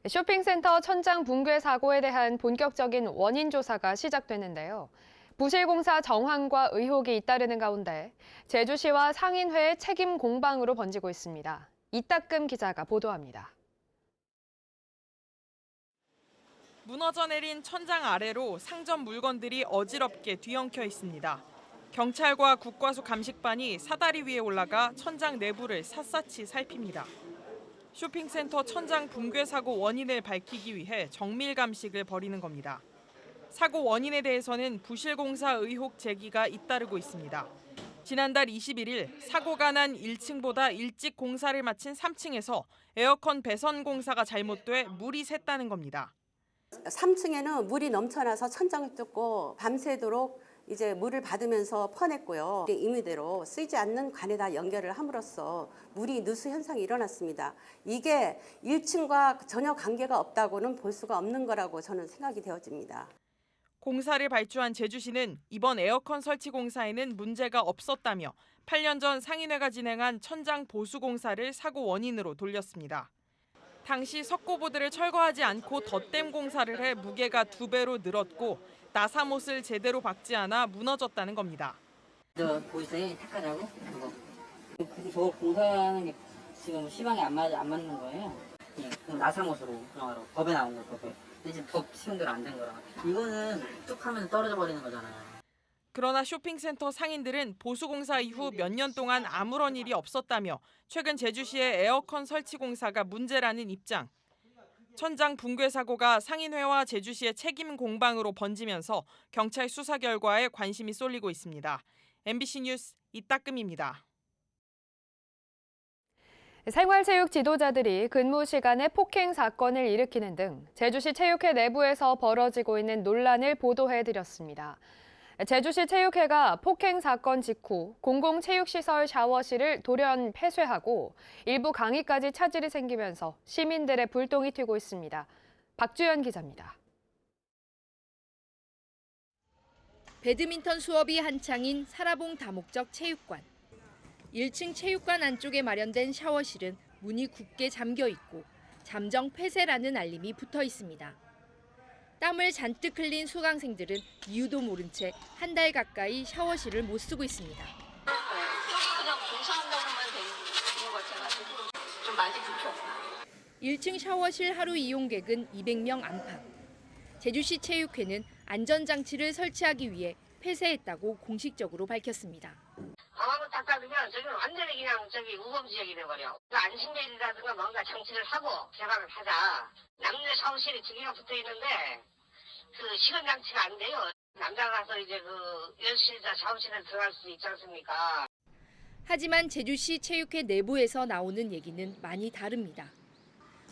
쇼핑센터 천장 붕괴 사고에 대한 본격적인 원인 조사가 시작됐는데요. 부실공사 정황과 의혹이 잇따르는 가운데 제주시와 상인회의 책임 공방으로 번지고 있습니다. 이따금 기자가 보도합니다. 무너져 내린 천장 아래로 상점 물건들이 어지럽게 뒤엉켜 있습니다. 경찰과 국과수 감식반이 사다리 위에 올라가 천장 내부를 샅샅이 살핍니다. 쇼핑센터 천장 붕괴 사고 원인을 밝히기 위해 정밀 감식을 벌이는 겁니다. 사고 원인에 대해서는 부실공사 의혹 제기가 잇따르고 있습니다. 지난달 21일 사고가 난 1층보다 일찍 공사를 마친 3층에서 에어컨 배선 공사가 잘못돼 물이 샜다는 겁니다. 3층에는 물이 넘쳐나서 천장을 뚫고 밤새도록 이제 물을 받으면서 퍼냈고요. 임의대로 쓰이지 않는 관에다 연결을 함으로써 물이 누수 현상이 일어났습니다. 이게 1층과 전혀 관계가 없다고는 볼 수가 없는 거라고 저는 생각이 되어집니다. 공사를 발주한 제주시는 이번 에어컨 설치 공사에는 문제가 없었다며 8년 전 상인회가 진행한 천장 보수 공사를 사고 원인으로 돌렸습니다. 당시 석고보드를 철거하지 않고 덧댐 공사를 해 무게가 2배로 늘었고 나사못을 제대로 박지 않아 무너졌다는 겁니다. 저 보이세요? 탁하자고? 그거. 저 공사하는 게 지금 시방에 안 맞는 거예요. 예, 나사못으로 법에 나온 거 법에. 근데 지금 법 시행대로 안 된 거라. 이거는 뚝 하면 떨어져 버리는 거잖아요. 그러나 쇼핑센터 상인들은 보수공사 이후 몇 년 동안 아무런 일이 없었다며 최근 제주시의 에어컨 설치 공사가 문제라는 입장. 천장 붕괴 사고가 상인회와 제주시의 책임 공방으로 번지면서 경찰 수사 결과에 관심이 쏠리고 있습니다. MBC 뉴스 이따금입니다. 생활체육 지도자들이 근무 시간에 폭행 사건을 일으키는 등 제주시 체육회 내부에서 벌어지고 있는 논란을 보도해드렸습니다. 제주시 체육회가 폭행 사건 직후 공공체육시설 샤워실을 돌연 폐쇄하고 일부 강의까지 차질이 생기면서 시민들의 불똥이 튀고 있습니다. 박주연 기자입니다. 배드민턴 수업이 한창인 사라봉 다목적 체육관. 1층 체육관 안쪽에 마련된 샤워실은 문이 굳게 잠겨 있고 잠정 폐쇄라는 알림이 붙어 있습니다. 땀을 잔뜩 흘린 수강생들은 이유도 모른 채 한 달 가까이 샤워실을 못 쓰고 있습니다. 그냥 공사한다고만 되는 것 같아가지고 좀 많이 불편해요. 1층 샤워실 하루 이용객은 200명 안팎. 제주시 체육회는 안전장치를 설치하기 위해 폐쇄했다고 공식적으로 밝혔습니다. 방화로 닦아두면 저기는 완전히 그냥 우범지역이 돼버려. 안심벨이라든가 뭔가 장치를 하고 개방을 하자. 남녀 샤워실이 2개가 붙어 있는데 그 시간 장치가 안 돼요. 남자가 가서 이제 열실자 샤워실에 들어갈 수 있지 않습니까? 하지만 제주시 체육회 내부에서 나오는 얘기는 많이 다릅니다.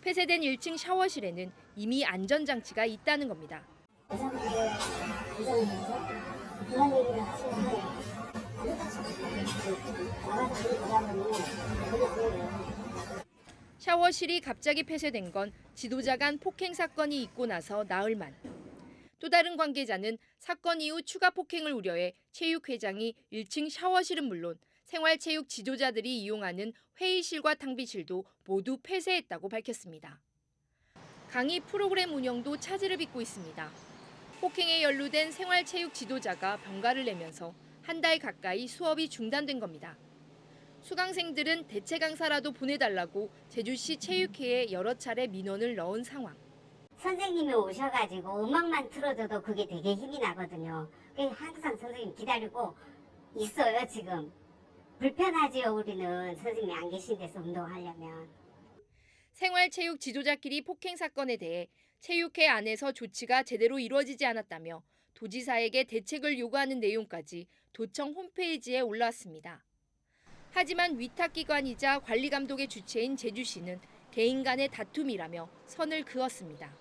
폐쇄된 1층 샤워실에는 이미 안전장치가 있다는 겁니다. 샤워실이 갑자기 폐쇄된 건 지도자 간 폭행 사건이 있고 나서 나흘 만. 또 다른 관계자는 사건 이후 추가 폭행을 우려해 체육회장이 1층 샤워실은 물론 생활체육 지도자들이 이용하는 회의실과 탕비실도 모두 폐쇄했다고 밝혔습니다. 강의 프로그램 운영도 차질을 빚고 있습니다. 폭행에 연루된 생활체육 지도자가 병가를 내면서 한 달 가까이 수업이 중단된 겁니다. 수강생들은 대체 강사라도 보내달라고 제주시 체육회에 여러 차례 민원을 넣은 상황. 선생님이 오셔가지고 음악만 틀어줘도 그게 되게 힘이 나거든요. 항상 선생님 기다리고 있어요, 지금. 불편하지요, 우리는 선생님이 안 계신 데서 운동하려면. 생활체육 지도자끼리 폭행 사건에 대해 체육회 안에서 조치가 제대로 이루어지지 않았다며 도지사에게 대책을 요구하는 내용까지 도청 홈페이지에 올라왔습니다. 하지만 위탁기관이자 관리감독의 주체인 제주시는 개인 간의 다툼이라며 선을 그었습니다.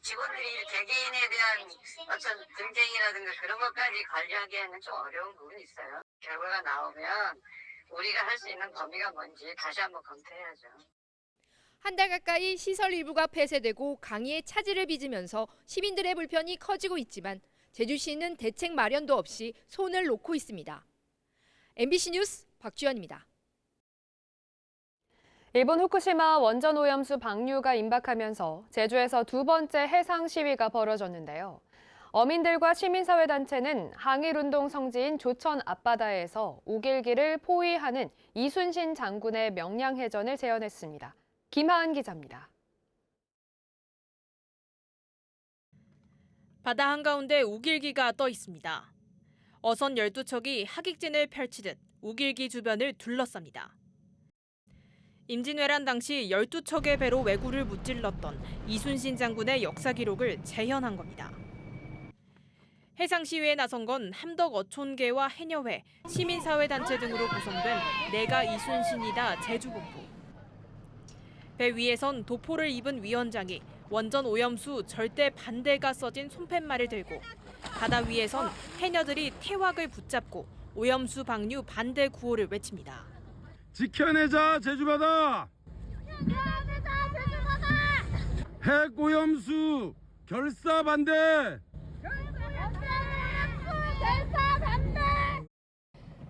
직원들이 개개인에 대한 어떤 분쟁이라든가 그런 것까지 관리하기에는 좀 어려운 부분이 있어요. 결과가 나오면 우리가 할 수 있는 범위가 뭔지 다시 한번 검토해야죠. 한 달 가까이 시설 일부가 폐쇄되고 강의에 차질을 빚으면서 시민들의 불편이 커지고 있지만 제주시는 대책 마련도 없이 손을 놓고 있습니다. MBC 뉴스 박주연입니다. 일본 후쿠시마 원전 오염수 방류가 임박하면서 제주에서 두 번째 해상 시위가 벌어졌는데요. 어민들과 시민사회단체는 항일운동 성지인 조천 앞바다에서 우길기를 포위하는 이순신 장군의 명량해전을 재현했습니다. 김하은 기자입니다. 바다 한가운데 우길기가 떠 있습니다. 어선 12척이 하객진을 펼치듯 우길기 주변을 둘러쌉니다. 임진왜란 당시 12척의 배로 왜구를 무찔렀던 이순신 장군의 역사 기록을 재현한 겁니다. 해상 시위에 나선 건 함덕 어촌계와 해녀회, 시민사회단체 등으로 구성된 내가 이순신이다 제주본부. 배 위에선 도포를 입은 위원장이 원전 오염수 절대 반대가 써진 손팻말을 들고 바다 위에선 해녀들이 태왁을 붙잡고 오염수 방류 반대 구호를 외칩니다. 지켜내자 제주바다! 지켜내자 제주바다! 핵 오염수 결사 반대!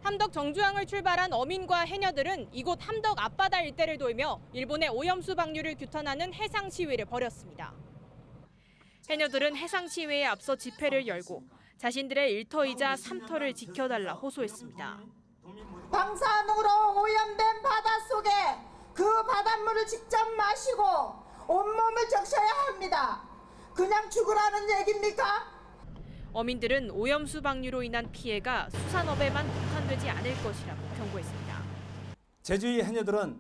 함덕 정주항을 출발한 어민과 해녀들은 이곳 함덕 앞바다 일대를 돌며 일본의 오염수 방류를 규탄하는 해상 시위를 벌였습니다. 해녀들은 해상 시위에 앞서 집회를 열고 자신들의 일터이자 삼터를 지켜달라 호소했습니다. 방사능으로 오염된 바닷속에 그 바닷물을 직접 마시고 온몸을 적셔야 합니다. 그냥 죽으라는 얘기입니까? 어민들은 오염수 방류로 인한 피해가 수산업에만 국한되지 않을 것이라고 경고했습니다. 제주의 해녀들은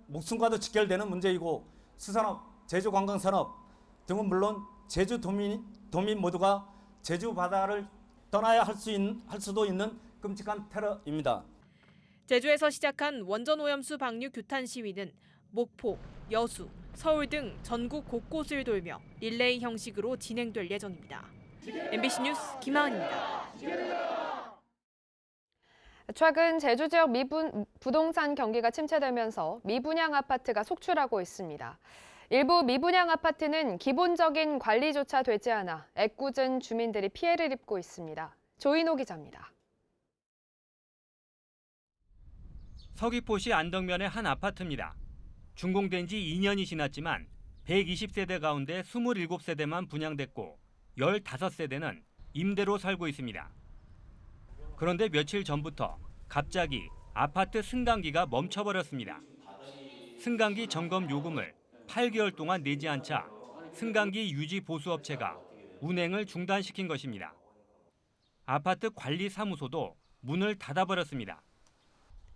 목숨과도 직결되는 문제이고 수산업, 제주관광산업 등은 물론 제주 도민 모두가 제주 바다를 떠나야 할 수도 있는 끔찍한 테러입니다. 제주에서 시작한 원전 오염수 방류 규탄 시위는 목포, 여수, 서울 등 전국 곳곳을 돌며 릴레이 형식으로 진행될 예정입니다. MBC 뉴스 김하은입니다. 최근 제주 지역 부동산 경기가 침체되면서 미분양 아파트가 속출하고 있습니다. 일부 미분양 아파트는 기본적인 관리조차 되지 않아 애꿎은 주민들이 피해를 입고 있습니다. 조인호 기자입니다. 서귀포시 안덕면의 한 아파트입니다. 준공된 지 2년이 지났지만 120세대 가운데 27세대만 분양됐고 15세대는 임대로 살고 있습니다. 그런데 며칠 전부터 갑자기 아파트 승강기가 멈춰버렸습니다. 승강기 점검 요금을 8개월 동안 내지 않자 승강기 유지 보수업체가 운행을 중단시킨 것입니다. 아파트 관리사무소도 문을 닫아버렸습니다.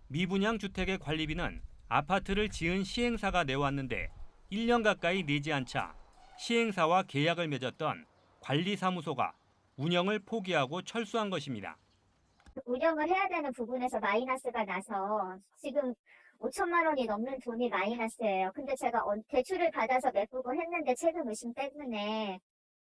미분양 주택의 관리비는 아파트를 지은 시행사가 내왔는데 1년 가까이 내지 않자 시행사와 계약을 맺었던 관리사무소가 운영을 포기하고 철수한 것입니다. 운영을 해야 되는 부분에서 마이너스가 나서 지금 5천만 원이 넘는 돈이 마이너스예요. 근데 제가 대출을 받아서 메꾸고 했는데 세금 의심 때문에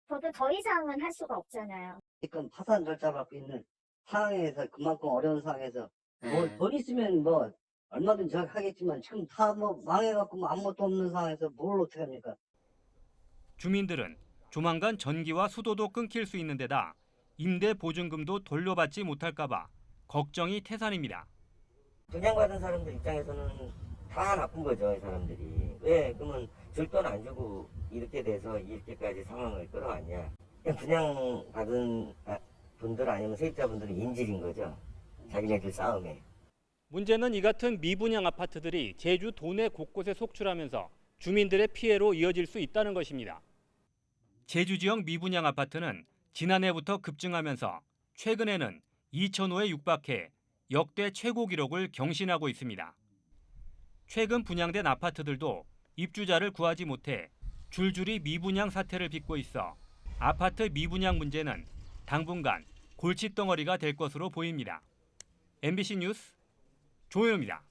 저도 더 이상은 할 수가 없잖아요. 지금 파산 절차 밟고 있는 상황에서 그만큼 어려운 상황에서 뭐 돈 있으면 뭐 얼마든지 하겠지만 지금 다 뭐 망해갖고 뭐 아무것도 없는 상황에서 뭘 어떻게 합니까? 주민들은 조만간 전기와 수도도 끊길 수 있는 데다 임대 보증금도 돌려받지 못할까 봐 걱정이 태산입니다. 분양받은 사람들 입장에서는 다 나쁜 거죠, 이 사람들이. 왜 그러면 줄 돈 안 주고 이렇게 돼서 이렇게까지 상황을 끌어왔냐. 그냥 분양받은 분들 아니면 세입자분들은 인질인 거죠. 자기네들 싸움에. 문제는 이 같은 미분양 아파트들이 제주 도내 곳곳에 속출하면서 주민들의 피해로 이어질 수 있다는 것입니다. 제주 지역 미분양 아파트는 지난해부터 급증하면서 최근에는 2,000호에 육박해 역대 최고 기록을 경신하고 있습니다. 최근 분양된 아파트들도 입주자를 구하지 못해 줄줄이 미분양 사태를 빚고 있어 아파트 미분양 문제는 당분간 골칫덩어리가 될 것으로 보입니다. MBC 뉴스 조현우입니다.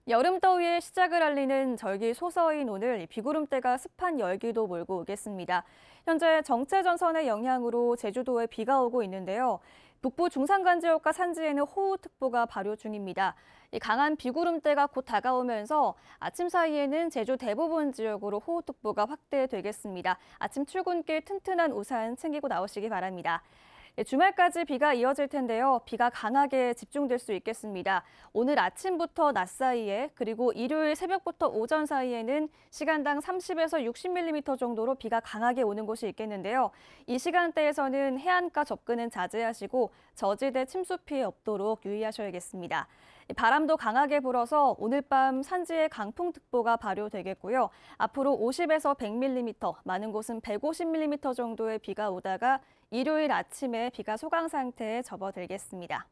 여름 더위의 시작을 알리는 절기 소서인 오늘 비구름대가 습한 열기도 몰고 오겠습니다. 현재 정체 전선의 영향으로 제주도에 비가 오고 있는데요. 북부 중산간 지역과 산지에는 호우특보가 발효 중입니다. 이 강한 비구름대가 곧 다가오면서 아침 사이에는 제주 대부분 지역으로 호우특보가 확대되겠습니다. 아침 출근길 튼튼한 우산 챙기고 나오시기 바랍니다. 주말까지 비가 이어질 텐데요. 비가 강하게 집중될 수 있겠습니다. 오늘 아침부터 낮 사이에 그리고 일요일 새벽부터 오전 사이에는 시간당 30에서 60mm 정도로 비가 강하게 오는 곳이 있겠는데요. 이 시간대에서는 해안가 접근은 자제하시고 저지대 침수 피해 없도록 유의하셔야겠습니다. 바람도 강하게 불어서 오늘 밤 산지에 강풍특보가 발효되겠고요. 앞으로 50에서 100mm, 많은 곳은 150mm 정도의 비가 오다가 일요일 아침에 비가 소강 상태에 접어들겠습니다.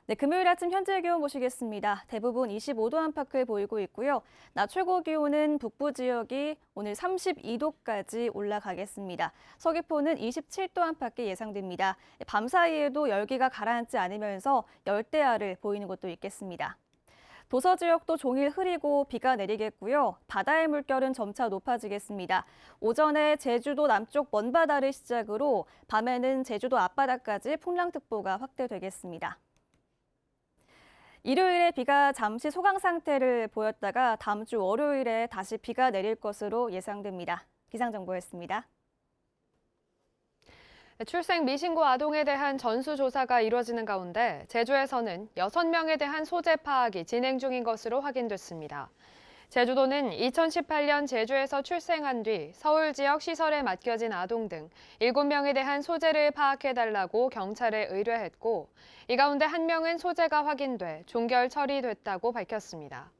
네, 금요일 아침 현재 기온 보시겠습니다. 대부분 25도 안팎을 보이고 있고요. 낮 최고 기온은 북부 지역이 오늘 32도까지 올라가겠습니다. 서귀포는 27도 안팎이 예상됩니다. 밤 사이에도 열기가 가라앉지 않으면서 열대야를 보이는 곳도 있겠습니다. 도서 지역도 종일 흐리고 비가 내리겠고요. 바다의 물결은 점차 높아지겠습니다. 오전에 제주도 남쪽 먼바다를 시작으로 밤에는 제주도 앞바다까지 풍랑특보가 확대되겠습니다. 일요일에 비가 잠시 소강 상태를 보였다가 다음 주 월요일에 다시 비가 내릴 것으로 예상됩니다. 기상정보였습니다. 출생 미신고 아동에 대한 전수조사가 이루어지는 가운데 제주에서는 6명에 대한 소재 파악이 진행 중인 것으로 확인됐습니다. 제주도는 2018년 제주에서 출생한 뒤 서울 지역 시설에 맡겨진 아동 등 7명에 대한 소재를 파악해달라고 경찰에 의뢰했고 이 가운데 1명은 소재가 확인돼 종결 처리됐다고 밝혔습니다.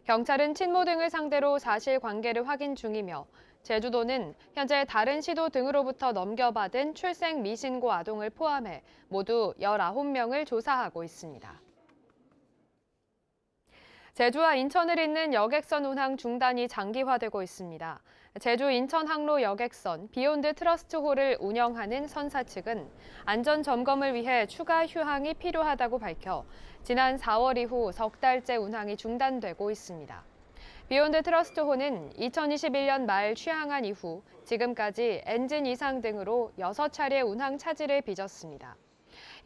경찰은 친모 등을 상대로 사실관계를 확인 중이며 제주도는 현재 다른 시도 등으로부터 넘겨받은 출생 미신고 아동을 포함해 모두 19명을 조사하고 있습니다. 제주와 인천을 잇는 여객선 운항 중단이 장기화되고 있습니다. 제주 인천 항로 여객선 비욘드 트러스트호를 운영하는 선사 측은 안전 점검을 위해 추가 휴항이 필요하다고 밝혀 지난 4월 이후 석 달째 운항이 중단되고 있습니다. 비욘드 트러스트호는 2021년 말 취항한 이후 지금까지 엔진 이상 등으로 6차례 운항 차질을 빚었습니다.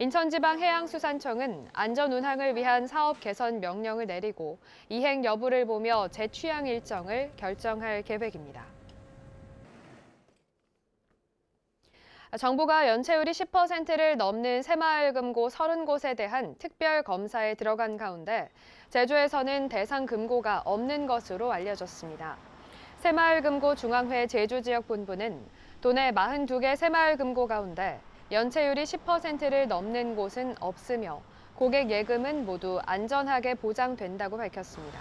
인천지방해양수산청은 안전운항을 위한 사업 개선 명령을 내리고 이행 여부를 보며 재취항 일정을 결정할 계획입니다. 정부가 연체율이 10%를 넘는 새마을금고 30곳에 대한 특별검사에 들어간 가운데 제주에서는 대상 금고가 없는 것으로 알려졌습니다. 새마을금고 중앙회 제주지역본부는 도내 42개 새마을금고 가운데 연체율이 10%를 넘는 곳은 없으며 고객 예금은 모두 안전하게 보장된다고 밝혔습니다.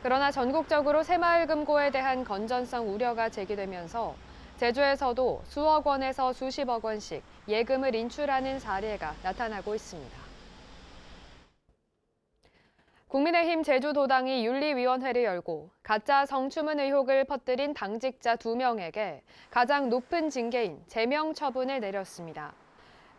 그러나 전국적으로 새마을금고에 대한 건전성 우려가 제기되면서 제주에서도 수억 원에서 수십억 원씩 예금을 인출하는 사례가 나타나고 있습니다. 국민의힘 제주도당이 윤리위원회를 열고 가짜 성추문 의혹을 퍼뜨린 당직자 2명에게 가장 높은 징계인 제명 처분을 내렸습니다.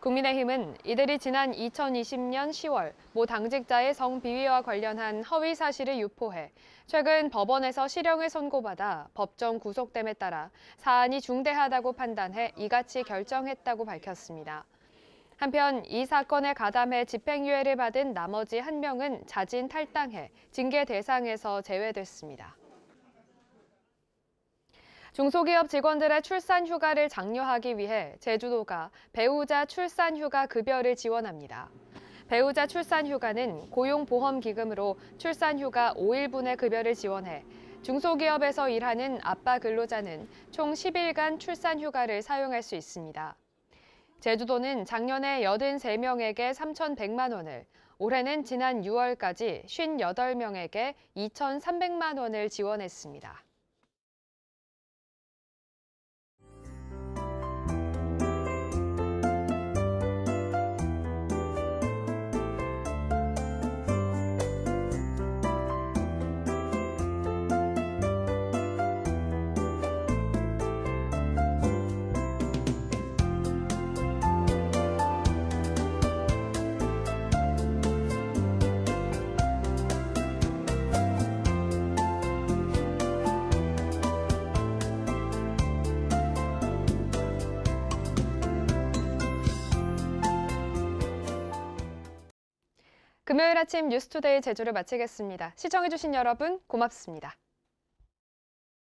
국민의힘은 이들이 지난 2020년 10월 모 당직자의 성비위와 관련한 허위 사실을 유포해 최근 법원에서 실형을 선고받아 법정 구속됨에 따라 사안이 중대하다고 판단해 이같이 결정했다고 밝혔습니다. 한편 이 사건에 가담해 집행유예를 받은 나머지 1명은 자진 탈당해 징계 대상에서 제외됐습니다. 중소기업 직원들의 출산 휴가를 장려하기 위해 제주도가 배우자 출산 휴가 급여를 지원합니다. 배우자 출산 휴가는 고용보험기금으로 출산 휴가 5일분의 급여를 지원해 중소기업에서 일하는 아빠 근로자는 총 10일간 출산 휴가를 사용할 수 있습니다. 제주도는 작년에 83명에게 3,100만 원을, 올해는 지난 6월까지 58명에게 2,300만 원을 지원했습니다. 금요일 아침 뉴스투데이 제주를 마치겠습니다. 시청해주신 여러분 고맙습니다.